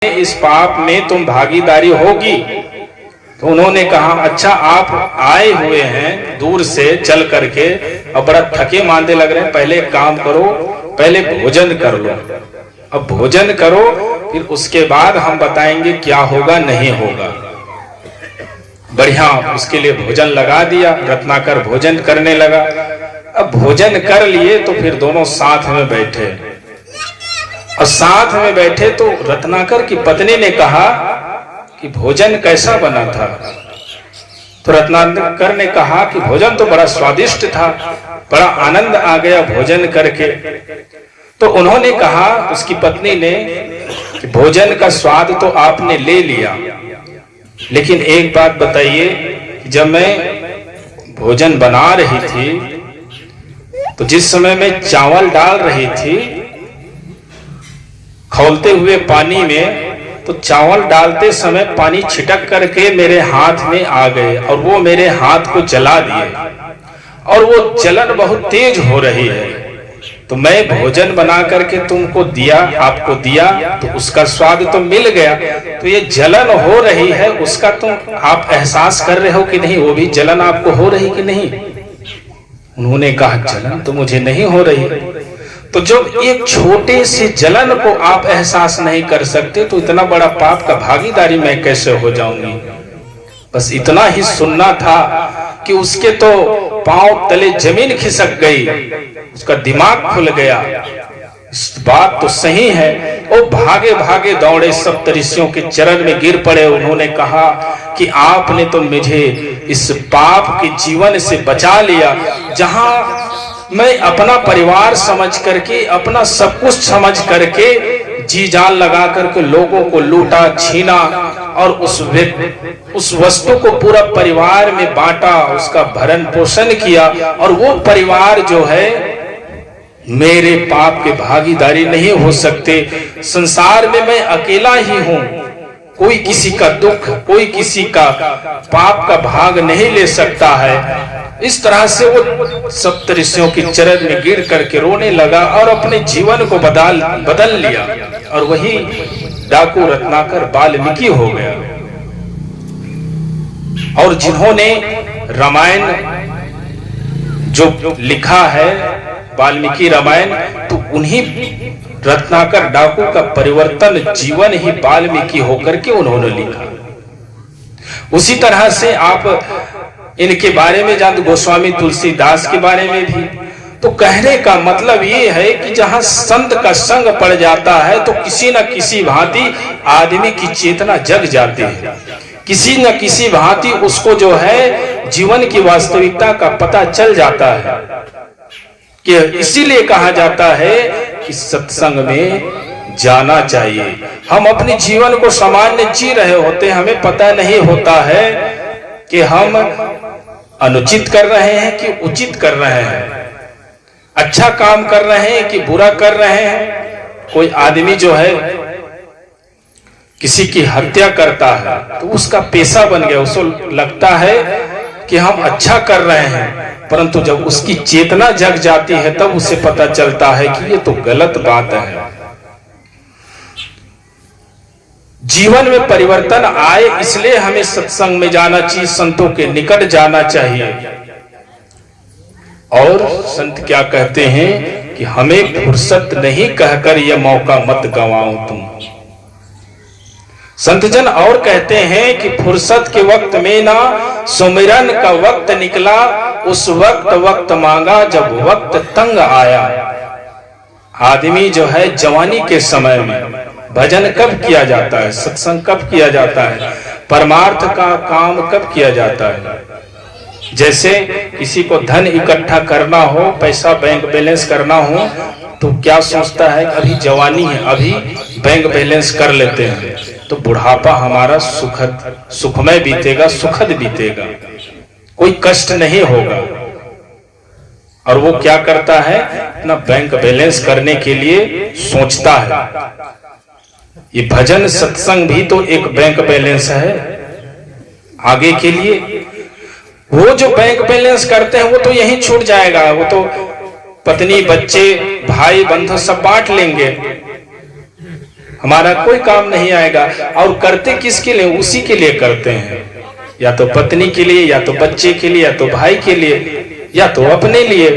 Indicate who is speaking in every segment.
Speaker 1: इस पाप में तुम भागीदारी होगी। तो उन्होंने कहा अच्छा आप आए हुए हैं दूर से चल करके और बड़ा थके मांदे लग रहे हैं, पहले एक काम करो, पहले भोजन कर लो। अब भोजन करो फिर उसके बाद हम बताएंगे क्या होगा नहीं होगा। बढ़िया उसके लिए भोजन लगा दिया, रत्नाकर भोजन करने लगा। अब भोजन कर लिए तो फिर दोनों साथ में बैठे और साथ में बैठे तो रत्नाकर की पत्नी ने कहा कि भोजन कैसा बना था। तो रत्नाकर ने कहा कि भोजन तो बड़ा स्वादिष्ट था, बड़ा आनंद आ गया भोजन करके। तो उन्होंने कहा, उसकी पत्नी ने, कि भोजन का स्वाद तो आपने ले लिया, लेकिन एक बात बताइए, जब मैं भोजन बना रही थी तो जिस समय मैं चावल डाल रही थी खौलते हुए पानी में, तो चावल डालते समय पानी छिटक करके मेरे हाथ में आ गए और वो मेरे हाथ को जला दिए और वो जलन बहुत तेज हो रही है। तो मैं भोजन बना करके तुमको दिया, आपको दिया, तो उसका स्वाद तो मिल गया, तो ये जलन हो रही है उसका तुम आप एहसास कर रहे हो कि नहीं? वो भी जलन आपको हो रही कि नहीं? उन्होंने कहा जलन तो मुझे नहीं हो रही। तो जब एक छोटे से जलन को आप एहसास नहीं कर सकते तो इतना बड़ा पाप का भागीदारी मैं कैसे हो जाऊंगी। बस इतना ही सुनना था कि उसके तो पांव तले जमीन खिसक गई, उसका दिमाग खुल गया। इस बात तो सही है। वो भागे भागे दौड़े, सप्तऋषियों के चरण में गिर पड़े। उन्होंने कहा कि आपने तो मुझे इस पाप के जीवन से बचा लिया, जहां मैं अपना परिवार समझ करके, अपना सब कुछ समझ करके जी जान लगा करके लोगों को लूटा, छीना और उस वस्तु को पूरा परिवार में बांटा, उसका भरण पोषण किया, और वो परिवार जो है मेरे पाप के भागीदारी नहीं हो सकते। संसार में मैं अकेला ही हूं, कोई किसी का दुख, कोई किसी का पाप का भाग नहीं ले सकता है। इस तरह से वो सप्तऋषियों के चरण में गिर करके रोने लगा और अपने जीवन को बदल लिया, और वही डाकू रत्नाकर वाल्मीकि हो गया। और जिन्होंने रामायण जो लिखा है, वाल्मीकि रामायण, तो उन्हीं रत्नाकर डाकू का परिवर्तन जीवन ही वाल्मीकि होकर के उन्होंने लिखा। उसी तरह से आप इनके बारे में जानते, गोस्वामी तुलसीदास के बारे में भी। तो कहने का मतलब ये है कि जहां संत का संग पड़ जाता है तो किसी न किसी भांति आदमी की चेतना जग जाती है, किसी न किसी भांति उसको जो है जीवन की वास्तविकता का पता चल जाता है। कि इसीलिए कहा जाता है कि सत्संग में जाना चाहिए। हम अपने जीवन को सामान्य जी रहे होते, हमें पता नहीं होता है कि हम अनुचित कर रहे हैं कि उचित कर रहे हैं, अच्छा काम कर रहे हैं कि बुरा कर रहे हैं। कोई आदमी जो है किसी की हत्या करता है तो उसका पेशा बन गया, उसको लगता है कि हम अच्छा कर रहे हैं, परंतु जब उसकी चेतना जग जाती है तब उसे पता चलता है कि ये तो गलत बात है। जीवन में परिवर्तन आए इसलिए हमें सत्संग में जाना चाहिए, संतों के निकट जाना चाहिए। और संत क्या कहते हैं कि हमें फुर्सत नहीं कहकर यह मौका मत गंवाओ तुम। संतजन और कहते हैं कि फुर्सत के वक्त में ना सुमिरन का वक्त निकला, उस वक्त मांगा जब वक्त तंग आया। आदमी जो है जवानी के समय में भजन कब किया जाता है, सत्संग कब किया जाता है, परमार्थ का काम कब किया जाता है। जैसे किसी को धन इकट्ठा करना हो, पैसा बैंक बैलेंस करना हो, तो क्या सोचता है अभी जवानी है, अभी बैंक बैलेंस कर लेते हैं तो बुढ़ापा हमारा सुखमय बीतेगा, सुखद बीतेगा, कोई कष्ट नहीं होगा। और वो क्या करता है, अपना बैंक बैलेंस करने के लिए सोचता है। ये भजन सत्संग भी तो एक बैंक बैलेंस है आगे के लिए। वो जो बैंक बैलेंस करते हैं वो तो यहीं छूट जाएगा, वो तो पत्नी बच्चे भाई बंधु सब बांट लेंगे, हमारा कोई काम नहीं आएगा। और करते किसके लिए? उसी के लिए करते हैं, या तो पत्नी के लिए, या तो बच्चे के लिए, या तो भाई के लिए, या तो अपने लिए,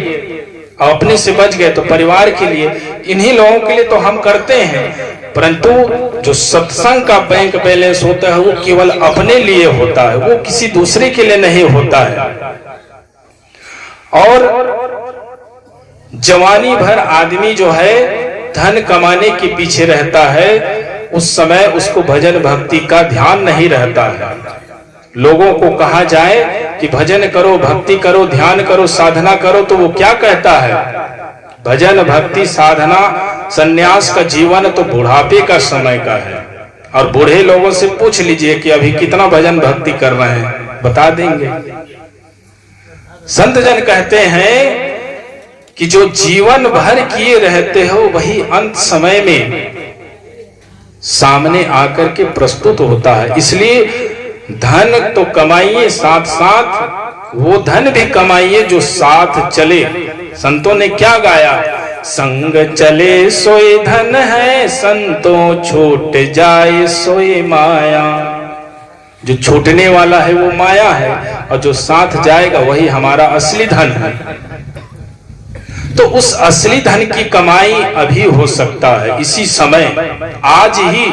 Speaker 1: और अपने से बच गए तो परिवार के लिए। इन्हीं लोगों के लिए तो हम करते हैं। परंतु जो सत्संग का बैंक बैलेंस होता है वो केवल अपने लिए होता है, वो किसी दूसरे के लिए नहीं होता है। और जवानी भर आदमी जो है धन कमाने के पीछे रहता है, उस समय उसको भजन भक्ति का ध्यान नहीं रहता है। लोगों को कहा जाए कि भजन करो, भक्ति करो, ध्यान करो, साधना करो, तो वो क्या कहता है? भजन भक्ति साधना सन्यास का जीवन तो बुढ़ापे का समय का है। और बूढ़े लोगों से पूछ लीजिए कि अभी कितना भजन भक्ति कर रहे हैं, बता देंगे। संत जन कहते हैं कि जो जीवन भर किए रहते हो वही अंत समय में सामने आकर के प्रस्तुत होता है। इसलिए धन तो कमाइए, साथ साथ वो धन भी कमाइए जो साथ चले। संतों ने क्या गाया? संग चले सोए धन है, संतों छूट जाए सोए माया। जो छूटने वाला है वो माया है, और जो साथ जाएगा वही हमारा असली धन है। तो उस असली धन की कमाई अभी हो सकता है, इसी समय, आज ही।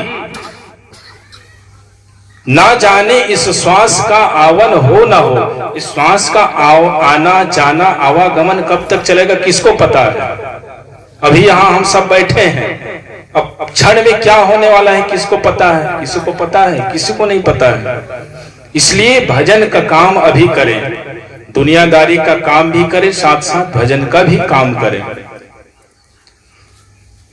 Speaker 1: ना जाने इस श्वास का आवन हो ना हो, इस श्वास का आना जाना आवागमन कब तक चलेगा किसको पता है। अभी यहाँ हम सब बैठे हैं, अब क्षण में क्या होने वाला है किसको पता है? किसी को पता है? किसी को नहीं पता है। इसलिए भजन का काम अभी करें, दुनियादारी का काम भी करें, साथ साथ भजन का भी काम करें।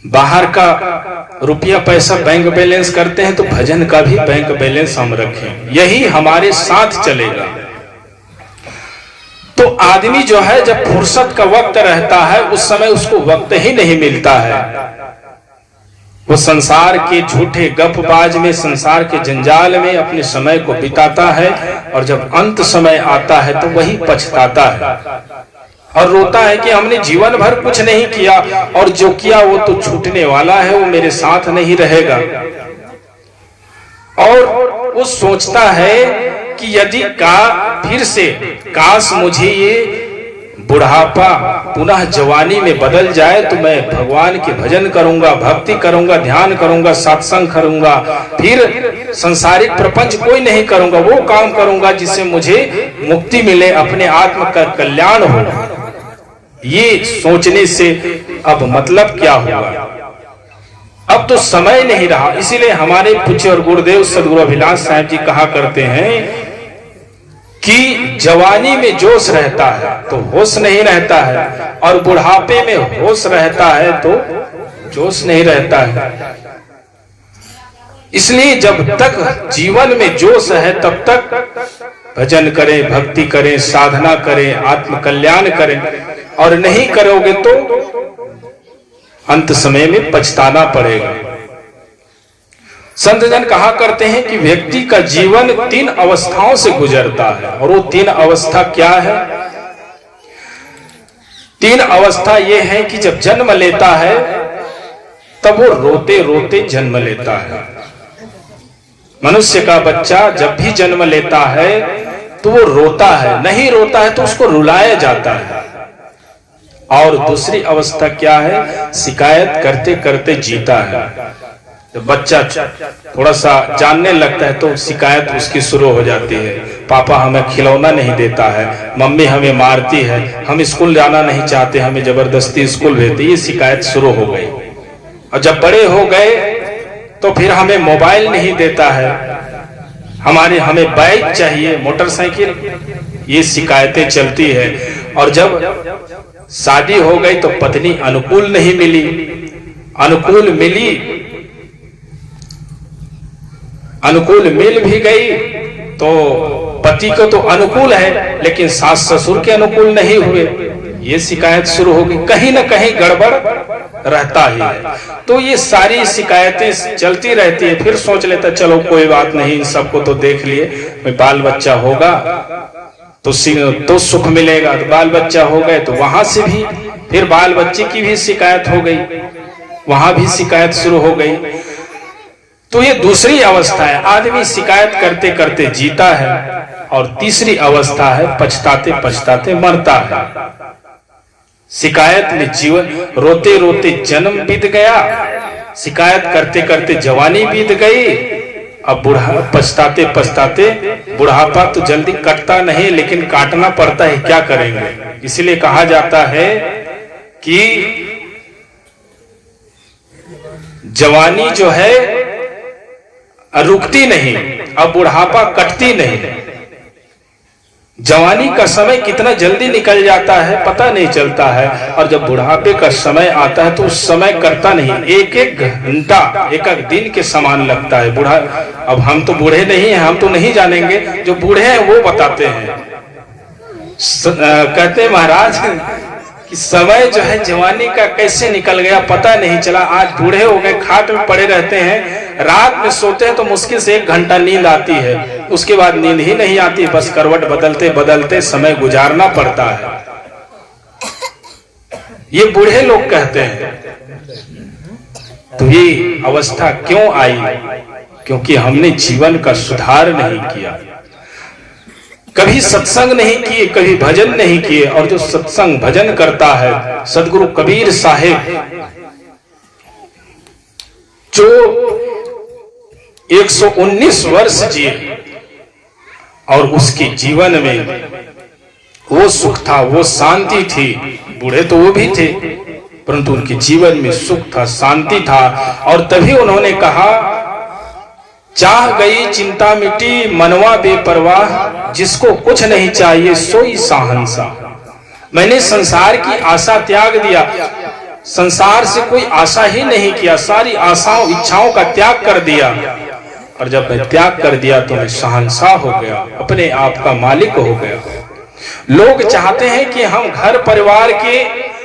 Speaker 1: बाहर का रुपया पैसा बैंक बैलेंस करते हैं तो भजन का भी बैंक बैलेंस हम रखें, यही हमारे साथ चलेगा। तो आदमी जो है जब फुर्सत का वक्त रहता है उस समय उसको वक्त ही नहीं मिलता है। वो संसार के झूठे गपबाज में, संसार के जंजाल में अपने समय को बिताता है, और जब अंत समय आता है तो वही पछताता है और रोता है कि हमने जीवन भर कुछ नहीं किया, और जो किया वो तो छूटने वाला है, वो मेरे साथ नहीं रहेगा। और वो सोचता है कि यदि फिर से काश मुझे ये बुढ़ापा पुनः जवानी में बदल जाए तो मैं भगवान के भजन करूंगा, भक्ति करूंगा, ध्यान करूंगा, सत्संग करूंगा, फिर संसारिक प्रपंच कोई नहीं करूंगा, वो काम करूंगा जिससे मुझे मुक्ति मिले, अपने आत्म का कल्याण हो। ये सोचने से अब मतलब क्या होगा? अब तो समय नहीं रहा। इसीलिए हमारे पूज्य और गुरुदेव सदगुरु अभिलाष साहब जी कहा करते हैं कि जवानी में जोश रहता है तो होश नहीं रहता है, और बुढ़ापे में होश रहता है तो जोश नहीं रहता है। इसलिए जब तक जीवन में जोश है तब तक भजन करें, भक्ति करें, साधना करें, आत्म कल्याण करें, और नहीं करोगे तो अंत समय में पछताना पड़ेगा। संत जन कहा करते हैं कि व्यक्ति का जीवन 3 अवस्थाओं से गुजरता है, और वो 3 अवस्था क्या है? 3 अवस्था ये है कि जब जन्म लेता है तब वो रोते रोते जन्म लेता है। मनुष्य का बच्चा जब भी जन्म लेता है तो वो रोता है, नहीं रोता है तो उसको रुलाया जाता है। और दूसरी अवस्था क्या है? शिकायत करते करते जीता है। जब बच्चा थोड़ा सा जानने लगता है तो शिकायत उसकी शुरू हो जाती है। पापा हमें खिलौना नहीं देता है, मम्मी हमें मारती है, हम स्कूल जाना नहीं चाहते, हमें जबरदस्ती स्कूल भेजते, ये शिकायत शुरू हो गई। और जब बड़े हो गए तो फिर हमें मोबाइल नहीं देता है, हमें बाइक चाहिए, मोटरसाइकिल, ये शिकायतें चलती है। और जब शादी हो गई तो पत्नी अनुकूल नहीं मिली, अनुकूल मिल भी गई तो पति को तो अनुकूल है लेकिन सास ससुर के अनुकूल नहीं हुए, ये शिकायत शुरू होगी। कहीं ना कहीं गड़बड़ रहता ही है। तो ये सारी शिकायतें चलती रहती है। फिर सोच लेता चलो कोई बात नहीं, इन सबको तो देख लिए, बाल बच्चा होगा तो सुख मिलेगा। तो बाल बच्चा हो गए तो वहां से भी फिर बाल बच्चे की भी शिकायत हो गई, वहां भी शिकायत शुरू हो गई। तो ये दूसरी अवस्था है। आदमी शिकायत करते करते जीता है, और तीसरी अवस्था है पछताते पछताते मरता है। शिकायत में जीवन, रोते रोते जन्म बीत गया, शिकायत करते करते जवानी बीत गई, अब बुढ़ा पछताते पछताते बुढ़ापा तो जल्दी कटता नहीं, लेकिन काटना पड़ता है, क्या करेंगे। इसलिए कहा जाता है कि जवानी जो है रुकती नहीं, अब बुढ़ापा कटती नहीं। जवानी का समय कितना जल्दी निकल जाता है पता नहीं चलता है, और जब बुढ़ापे का समय आता है तो उस समय करता नहीं, एक एक घंटा एक एक दिन के समान लगता है। बूढ़ा, अब हम तो बूढ़े नहीं हैं, हम तो नहीं जानेंगे, जो बूढ़े हैं वो बताते हैं। कहते हैं महाराज कि समय जो है जवानी का कैसे निकल गया पता नहीं चला। आज बूढ़े हो गए, खाट में पड़े रहते हैं, रात में सोते हैं तो मुश्किल से 1 घंटा नींद आती है, उसके बाद नींद ही नहीं आती, बस करवट बदलते बदलते समय गुजारना पड़ता है। ये बूढ़े लोग कहते हैं। तो ये अवस्था क्यों आई? क्योंकि हमने जीवन का सुधार नहीं किया, कभी सत्संग नहीं किए, कभी भजन नहीं किए। और जो सत्संग भजन करता है, सदगुरु कबीर साहिब जो 119 वर्ष जिए, और उसके जीवन में वो सुख था, वो शांति थी। बूढ़े तो वो भी थे, परंतु उनके जीवन में सुख था, शांति था। और तभी उन्होंने कहा, चाह गई चिंता मिटी मनवा बेपरवाह, जिसको कुछ नहीं चाहिए सोई शाहंशाह। मैंने संसार की आशा त्याग दिया, संसार से कोई आशा ही नहीं किया, सारी आशाओं इच्छाओं का त्याग कर दिया। और जब मैं त्याग कर दिया तो मैं शहंशाह हो गया, अपने आप का मालिक हो गया। लोग चाहते हैं कि हम घर परिवार के,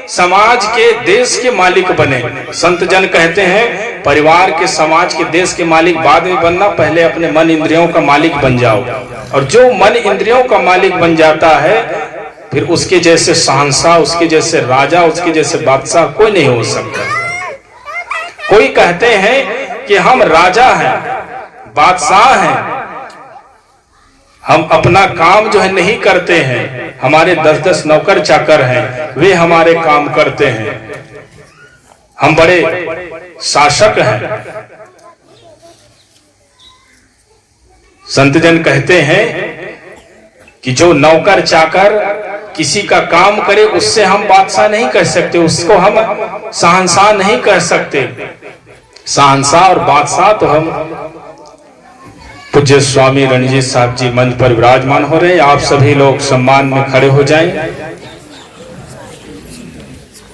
Speaker 1: समाज के, देश के मालिक बने। संत जन कहते हैं परिवार के, समाज के, देश के मालिक बाद में बनना, पहले अपने मन इंद्रियों का मालिक बन जाओ। और जो मन इंद्रियों का मालिक बन जाता है, फिर उसके जैसे शहंशाह, उसके जैसे राजा, उसके जैसे बादशाह कोई नहीं हो सकता। कोई कहते हैं कि हम राजा हैं, बादशाह हैं, हम अपना काम जो है नहीं करते हैं, हमारे 10-10 नौकर चाकर हैं, वे हमारे काम करते हैं, हम बड़े शासक हैं। संत जन कहते हैं कि जो नौकर चाकर किसी का काम करे, उससे हम बादशाह नहीं कह सकते, उसको हम शहंशाह नहीं कह सकते। शहंशाह और बादशाह तो हम। पूज्य स्वामी रणजीत साहब जी मंच पर विराजमान हो रहे हैं, आप सभी लोग सम्मान में खड़े हो जाएं।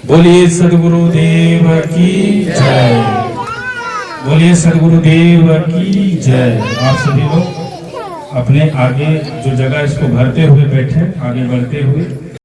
Speaker 2: बोलिए सद्गुरुदेव की जय, बोलिए सद्गुरुदेव की जय। आप सभी लोग अपने आगे जो जगह इसको भरते हुए बैठे, आगे बढ़ते हुए